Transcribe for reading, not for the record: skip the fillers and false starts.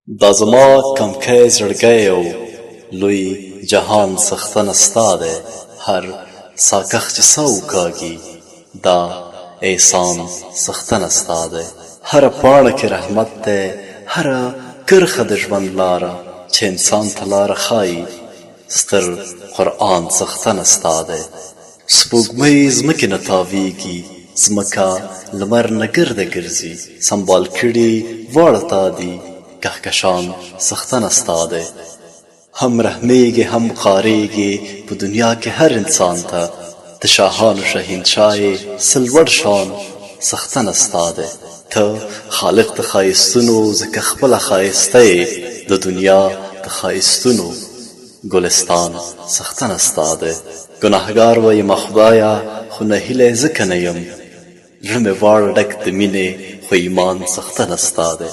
دا زما کمکی زړګی او لوی جهان څښتنه ستا دی. هر ساکښ چې سا وکاږي دا احسان څښتنه ستا دی. هره پاڼه کې رحمت دی، هره کرښه د ژوند لاره چې انسان ته لاره ښایي ستر قرآن څښتنه ستا دی. سپوږمۍ ځمکې نه تاویږي، ځمکه لمر نه ګرده ګرځي، سنبال کړي واړه تا دي کهکشان څښتنه ستا دی. هم رحمیږي هم قاریږي په دنیا کې هر انسان ته، د شاهانو شهنشاه یې څه لوړ شان څښتنه ستا دی. ته خالق د ښایستونو ځکه خپله ښایسته یې، د دنیا د ښایستونو ګلستان څښتنه ستا دی. ګناهګار ویمه خدایه خو نهیلی ځکه نه یم، زړه مې واړه ډک د مینې خو ایمان څښتنه ستا دی.